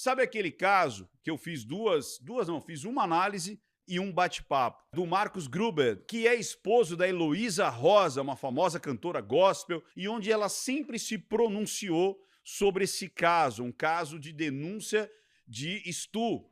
Sabe aquele caso que eu fiz fiz uma análise e um bate-papo do Marcos Gruber, que é esposo da Heloísa Rosa, uma famosa cantora gospel, e onde ela sempre se pronunciou sobre esse caso, um caso de denúncia de estupro,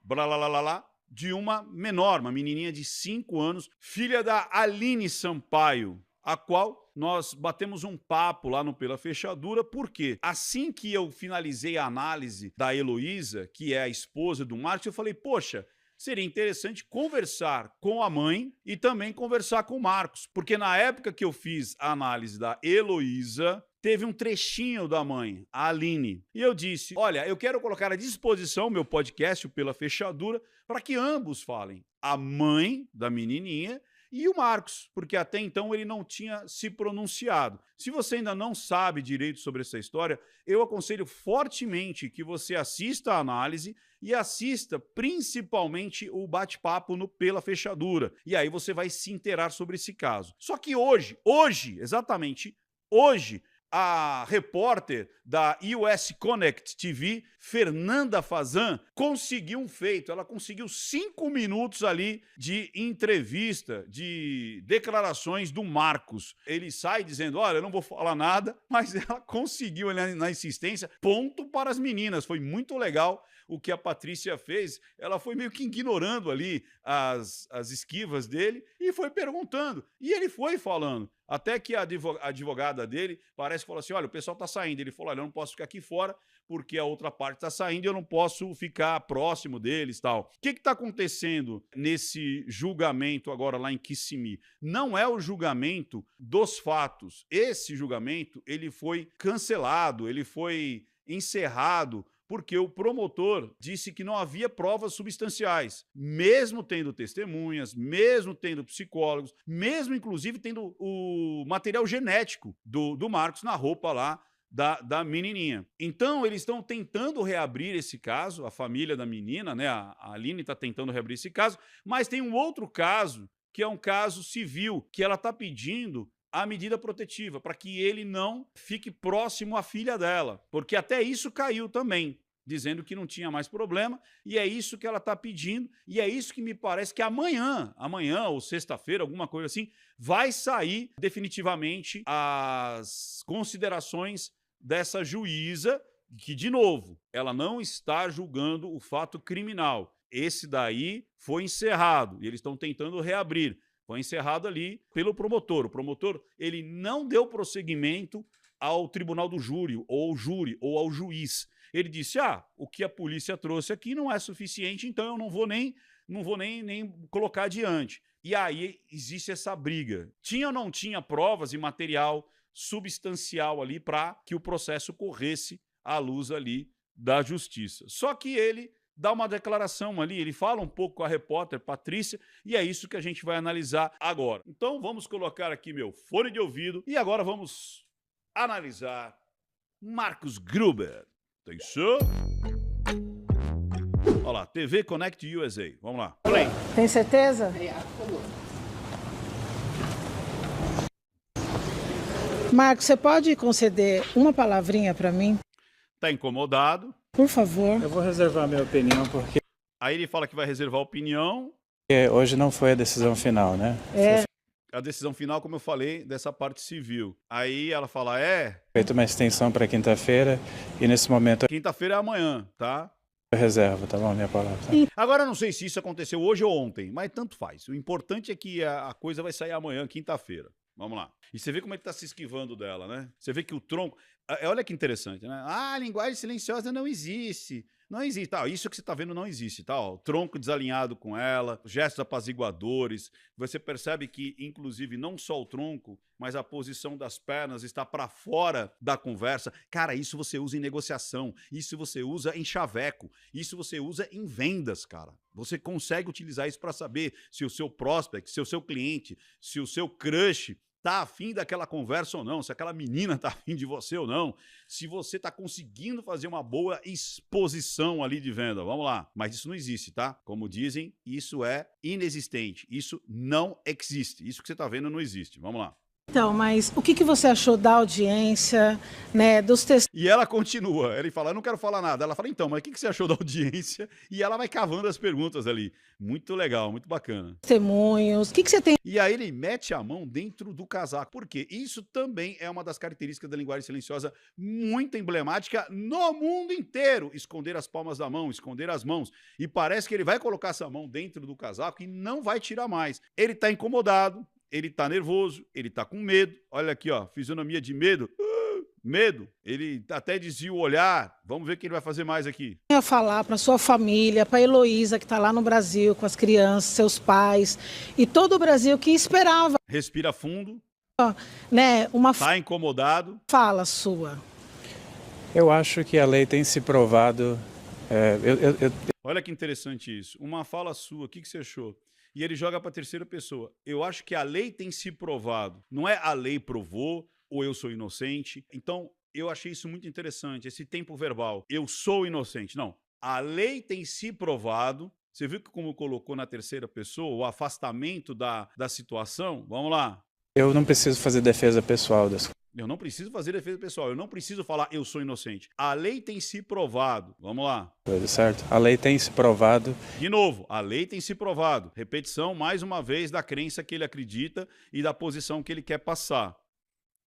de uma menor, uma menininha de 5 anos, filha da Aline Sampaio, a qual nós batemos um papo lá no Pela Fechadura, porque assim que eu finalizei a análise da Heloísa, que é a esposa do Marcos, eu falei, poxa, seria interessante conversar com a mãe e também conversar com o Marcos, porque na época que eu fiz a análise da Heloísa, teve um trechinho da mãe, a Aline, e eu disse, olha, eu quero colocar à disposição meu podcast, o Pela Fechadura, para que ambos falem, a mãe da menininha e o Marcos, porque até então ele não tinha se pronunciado. Se você ainda não sabe direito sobre essa história, eu aconselho fortemente que você assista a análise e assista principalmente o bate-papo no Pela Fechadura. E aí você vai se inteirar sobre esse caso. Só que exatamente hoje, a repórter da US Connect TV, Fernanda Fazan, conseguiu um feito. Ela conseguiu 5 minutos ali de entrevista, de declarações do Marcos. Ele sai dizendo, olha, eu não vou falar nada, mas ela conseguiu ali na insistência, ponto para as meninas. Foi muito legal o que a Patrícia fez. Ela foi meio que ignorando ali as esquivas dele e foi perguntando. E ele foi falando. Até que a advogada dele parece que falou assim, olha, o pessoal está saindo. Ele falou, olha, eu não posso ficar aqui fora porque a outra parte está saindo e eu não posso ficar próximo deles e tal. O que está acontecendo nesse julgamento agora lá em Kissimmee? Não é o julgamento dos fatos. Esse julgamento, ele foi cancelado, ele foi encerrado porque o promotor disse que não havia provas substanciais, mesmo tendo testemunhas, mesmo tendo psicólogos, mesmo inclusive tendo o material genético do Marcos na roupa lá da menininha. Então, eles estão tentando reabrir esse caso, a família da menina, né, a Aline está tentando reabrir esse caso, mas tem um outro caso, que é um caso civil, que ela está pedindo a medida protetiva, para que ele não fique próximo à filha dela, porque até isso caiu também, dizendo que não tinha mais problema, e é isso que ela está pedindo, e é isso que me parece que amanhã ou sexta-feira, alguma coisa assim, vai sair definitivamente as considerações dessa juíza, que, de novo, ela não está julgando o fato criminal. Esse daí foi encerrado, e eles estão tentando reabrir. Foi encerrado ali pelo promotor. O promotor, ele não deu prosseguimento ao tribunal do júri, ou ao juiz. Ele disse, o que a polícia trouxe aqui não é suficiente, então eu não vou nem colocar adiante. E aí existe essa briga. Tinha ou não tinha provas e material substancial ali para que o processo corresse à luz ali da justiça. Só que ele dá uma declaração ali, ele fala um pouco com a repórter Patrícia, e é isso que a gente vai analisar agora. Então vamos colocar aqui meu fone de ouvido e agora vamos analisar Marcos Gruber. Atenção! Olha lá, TV Connect USA. Vamos lá. Play. Tem certeza? Marcos, você pode conceder uma palavrinha para mim? Tá incomodado? Por favor. Eu vou reservar minha opinião porque Aí ele fala que vai reservar a opinião. hoje não foi a decisão final, né? É. A decisão final, como eu falei, dessa parte civil. Aí ela fala, Feito uma extensão para quinta-feira e nesse momento quinta-feira é amanhã, tá? eu reservo, tá bom? Minha palavra. Agora, eu não sei se isso aconteceu hoje ou ontem, mas tanto faz. O importante é que a coisa vai sair amanhã, quinta-feira. Vamos lá. E você vê como ele tá se esquivando dela, né? Você vê que o tronco... Olha que interessante, né? A linguagem silenciosa não existe. Não existe. Tá, isso que você tá vendo não existe, tá? Ó, o tronco desalinhado com ela, gestos apaziguadores. Você percebe que, inclusive, não só o tronco, mas a posição das pernas está para fora da conversa. Cara, isso você usa em negociação. Isso você usa em chaveco. Isso você usa em vendas, cara. Você consegue utilizar isso para saber se o seu prospect, se o seu cliente, se o seu crush tá afim daquela conversa ou não, se aquela menina tá afim de você ou não, se você tá conseguindo fazer uma boa exposição ali de venda. Vamos lá. Mas isso não existe, tá? Como dizem, isso é inexistente. Isso não existe. Isso que você tá vendo não existe. Vamos lá. Então, mas o que você achou da audiência, né, dos E ela continua, ele fala, eu não quero falar nada. Ela fala, então, mas o que você achou da audiência? E ela vai cavando as perguntas ali. Muito legal, muito bacana. testemunhos? O que você tem? E aí ele mete a mão dentro do casaco. Por quê? Isso também é uma das características da linguagem silenciosa muito emblemática no mundo inteiro. Esconder as palmas da mão, esconder as mãos. E parece que ele vai colocar essa mão dentro do casaco e não vai tirar mais. Ele tá incomodado, ele tá nervoso, ele tá com medo. Olha aqui, ó, fisionomia de medo. Medo. Ele até desvia o olhar. Vamos ver o que ele vai fazer mais aqui. A falar para sua família, para a Heloísa, que está lá no Brasil com as crianças, seus pais e todo o Brasil que esperava, Respira fundo. né, uma Tá incomodado. fala sua. Eu acho que a lei tem se provado. Olha que interessante isso. Uma fala sua, o que você achou? E ele joga para a terceira pessoa. Eu acho que a lei tem se provado. Não é a lei provou ou eu sou inocente. Então, eu achei isso muito interessante, esse tempo verbal. Eu sou inocente. Não. A lei tem se provado. Você viu que como colocou na terceira pessoa o afastamento da situação? Vamos lá. Eu não preciso fazer defesa pessoal das coisas. Eu não preciso fazer defesa pessoal. Eu não preciso falar eu sou inocente. A lei tem se provado. Vamos lá. Certo? A lei tem se provado. De novo, a lei tem se provado. Repetição, mais uma vez, da crença que ele acredita e da posição que ele quer passar.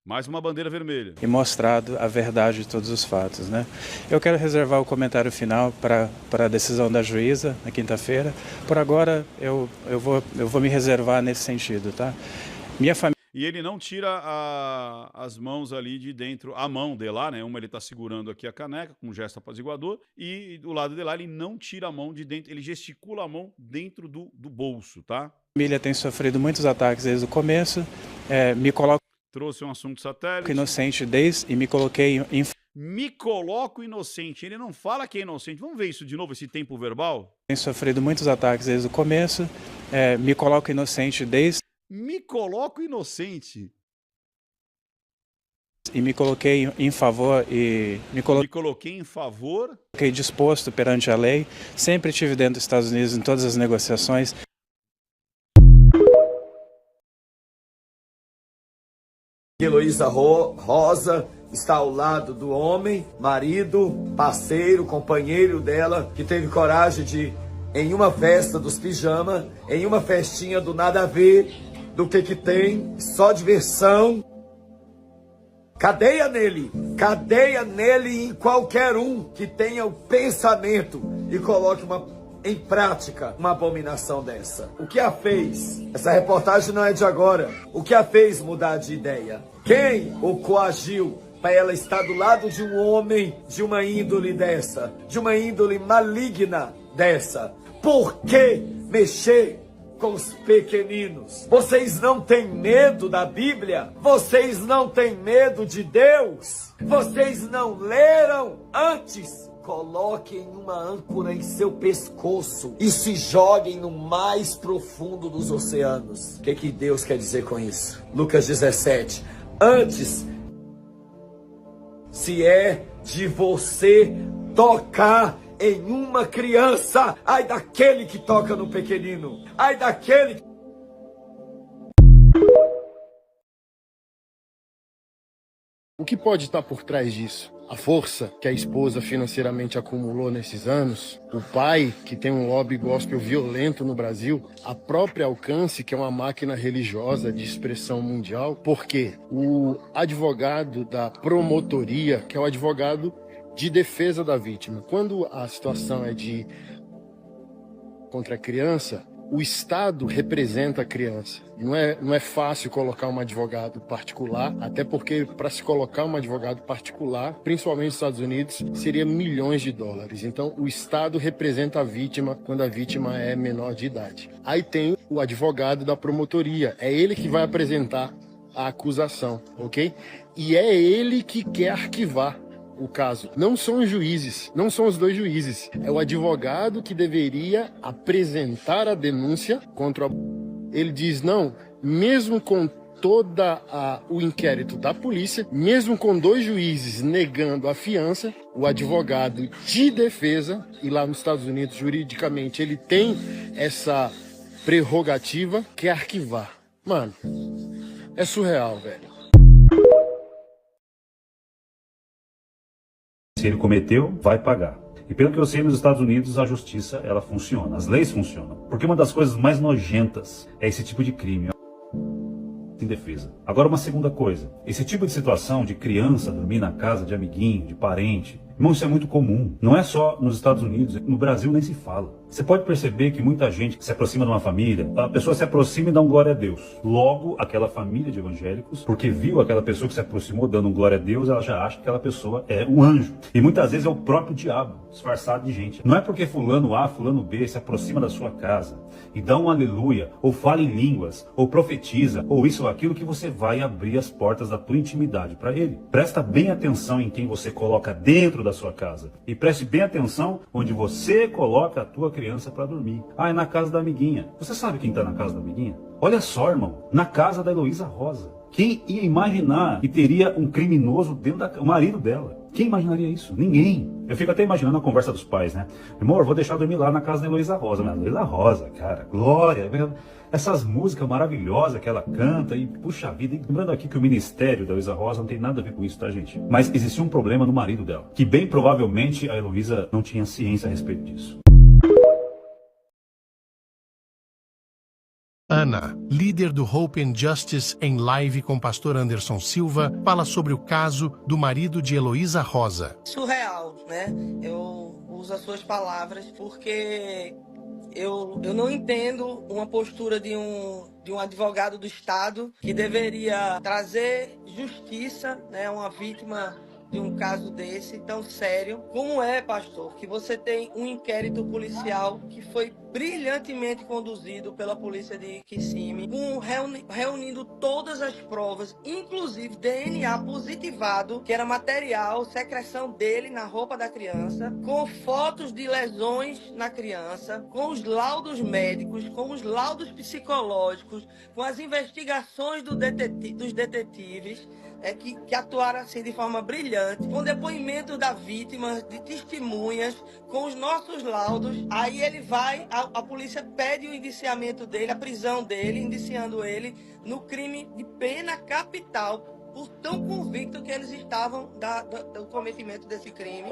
Mais uma bandeira vermelha. E mostrado a verdade de todos os fatos, né? Eu quero reservar o comentário final para a decisão da juíza na quinta-feira. Por agora, eu vou me reservar nesse sentido, tá? Minha família. E ele não tira as mãos ali de dentro, a mão de lá, né? Uma ele está segurando aqui a caneca com um gesto apaziguador e do lado de lá ele não tira a mão de dentro, ele gesticula a mão dentro do bolso, tá? Minha família tem sofrido muitos ataques desde o começo. Me coloco Trouxe um assunto satélite. Inocente desde e me coloquei em... Me coloco inocente. Ele não fala que é inocente. Vamos ver isso de novo, esse tempo verbal? Tem sofrido muitos ataques desde o começo. Me coloco inocente desde... Me coloco inocente. E me coloquei em favor e... Me coloquei em favor. Fiquei disposto perante a lei. Sempre estive dentro dos Estados Unidos em todas as negociações. Heloísa Rosa está ao lado do homem, marido, parceiro, companheiro dela, que teve coragem de, em uma festa dos pijamas, em uma festinha do nada a ver, do que tem, só diversão. Cadeia nele e em qualquer um que tenha o pensamento e coloque em prática uma abominação dessa. O que a fez? Essa reportagem não é de agora. O que a fez mudar de ideia? Quem o coagiu para ela estar do lado de um homem de uma índole dessa? De uma índole maligna dessa? Por que mexer com os pequeninos? Vocês não têm medo da Bíblia? Vocês não têm medo de Deus? Vocês não leram antes? Coloquem uma âncora em seu pescoço e se joguem no mais profundo dos oceanos. O que Deus quer dizer com isso? Lucas 17. Antes, se é de você tocar em uma criança, ai daquele que toca no pequenino, ai daquele. O que pode estar por trás disso? A força que a esposa financeiramente acumulou nesses anos, o pai que tem um lobby gospel violento no Brasil, a própria Alcance, que é uma máquina religiosa de expressão mundial, porque o advogado da promotoria, que é o advogado de defesa da vítima, quando a situação é de contra a criança, o Estado representa a criança. Não é fácil colocar um advogado particular, até porque para se colocar um advogado particular, principalmente nos Estados Unidos, seria milhões de dólares. Então, o Estado representa a vítima quando a vítima é menor de idade. Aí tem o advogado da promotoria, é ele que vai apresentar a acusação, ok? E é ele que quer arquivar o caso. Não são os juízes, não são os dois juízes. É o advogado que deveria apresentar a denúncia contra Ele diz, não, mesmo com toda o inquérito da polícia, mesmo com dois juízes negando a fiança, o advogado de defesa, e lá nos Estados Unidos, juridicamente, ele tem essa prerrogativa que é arquivar. Mano, é surreal, velho. Se ele cometeu, vai pagar. E pelo que eu sei, nos Estados Unidos a justiça, ela funciona, as leis funcionam. Porque uma das coisas mais nojentas é esse tipo de crime. Em defesa. Agora uma segunda coisa, esse tipo de situação de criança dormir na casa de amiguinho, de parente, irmão, isso é muito comum. Não é só nos Estados Unidos, no Brasil nem se fala. Você pode perceber que muita gente que se aproxima de uma família, a pessoa se aproxima e dá um glória a Deus. Logo, aquela família de evangélicos, porque viu aquela pessoa que se aproximou dando um glória a Deus, ela já acha que aquela pessoa é um anjo. E muitas vezes é o próprio diabo, disfarçado de gente. Não é porque fulano A, fulano B se aproxima da sua casa e dá um aleluia, ou fala em línguas, ou profetiza, ou isso ou aquilo, que você vai abrir as portas da tua intimidade para ele. Presta bem atenção em quem você coloca dentro da sua casa. E preste bem atenção onde você coloca a tua criança para dormir. Ah, é na casa da amiguinha. Você sabe quem está na casa da amiguinha? Olha só, irmão, na casa da Heloísa Rosa. Quem ia imaginar que teria um criminoso dentro do marido dela? Quem imaginaria isso? Ninguém. Eu fico até imaginando a conversa dos pais, né? Irmão, eu vou deixar dormir lá na casa da Heloísa Rosa. Mas Heloísa Rosa, cara, glória. Essas músicas maravilhosas que ela canta e, puxa vida, e lembrando aqui que o ministério da Heloísa Rosa não tem nada a ver com isso, tá, gente? Mas existia um problema no marido dela, que bem provavelmente a Heloísa não tinha ciência a respeito disso. Ana, líder do Hope and Justice em live com o pastor Anderson Silva, fala sobre o caso do marido de Heloísa Rosa. Surreal, né? Eu uso as suas palavras porque eu não entendo uma postura de um advogado do Estado que deveria trazer justiça, né, a uma vítima de um caso desse tão sério. Como é, pastor, que você tem um inquérito policial que foi brilhantemente conduzido pela polícia de Kissimmee, reunindo todas as provas, inclusive DNA positivado, que era material, secreção dele na roupa da criança, com fotos de lesões na criança, com os laudos médicos, com os laudos psicológicos, com as investigações dos detetives, que atuaram assim de forma brilhante, com depoimentos da vítima, de testemunhas, com os nossos laudos. Aí ele vai, a polícia pede o indiciamento dele, a prisão dele, indiciando ele no crime de pena capital, por tão convicto que eles estavam do cometimento desse crime.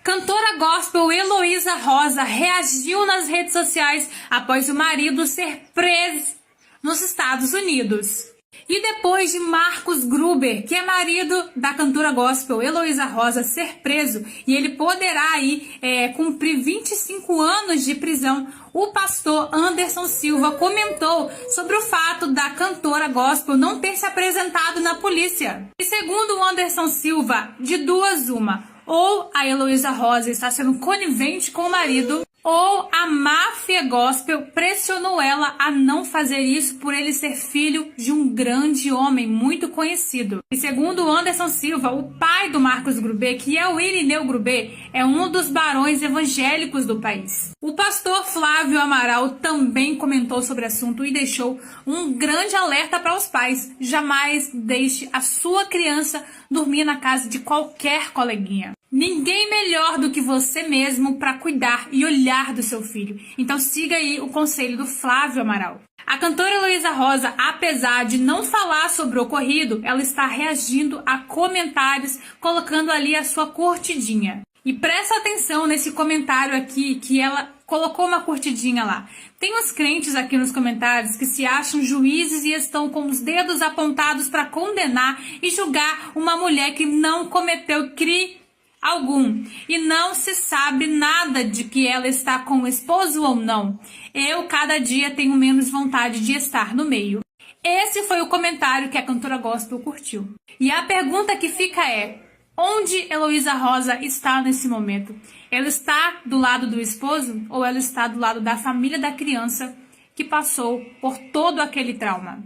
Cantora gospel Heloísa Rosa reagiu nas redes sociais após o marido ser preso nos Estados Unidos. E depois de Marcos Gruber, que é marido da cantora gospel Heloísa Rosa, ser preso, e ele poderá aí cumprir 25 anos de prisão, o pastor Anderson Silva comentou sobre o fato da cantora gospel não ter se apresentado na polícia. E segundo o Anderson Silva, de duas uma, ou a Heloísa Rosa está sendo conivente com o marido, ou a máfia gospel pressionou ela a não fazer isso por ele ser filho de um grande homem muito conhecido. E segundo Anderson Silva, o pai do Marcos Gruber, que é o Irineu Gruber, é um dos barões evangélicos do país. O pastor Flávio Amaral também comentou sobre o assunto e deixou um grande alerta para os pais: jamais deixe a sua criança dormir na casa de qualquer coleguinha. Ninguém melhor do que você mesmo para cuidar e olhar do seu filho. Então siga aí o conselho do Flávio Amaral. A cantora Heloísa Rosa, apesar de não falar sobre o ocorrido, ela está reagindo a comentários, colocando ali a sua curtidinha. E presta atenção nesse comentário aqui, que ela colocou uma curtidinha lá. Tem uns crentes aqui nos comentários que se acham juízes e estão com os dedos apontados para condenar e julgar uma mulher que não cometeu crime algum, e não se sabe nada de que ela está com o esposo ou não. Eu, cada dia, tenho menos vontade de estar no meio. Esse foi o comentário que a cantora gospel curtiu. E a pergunta que fica é: onde Heloísa Rosa está nesse momento? Ela está do lado do esposo ou ela está do lado da família da criança que passou por todo aquele trauma?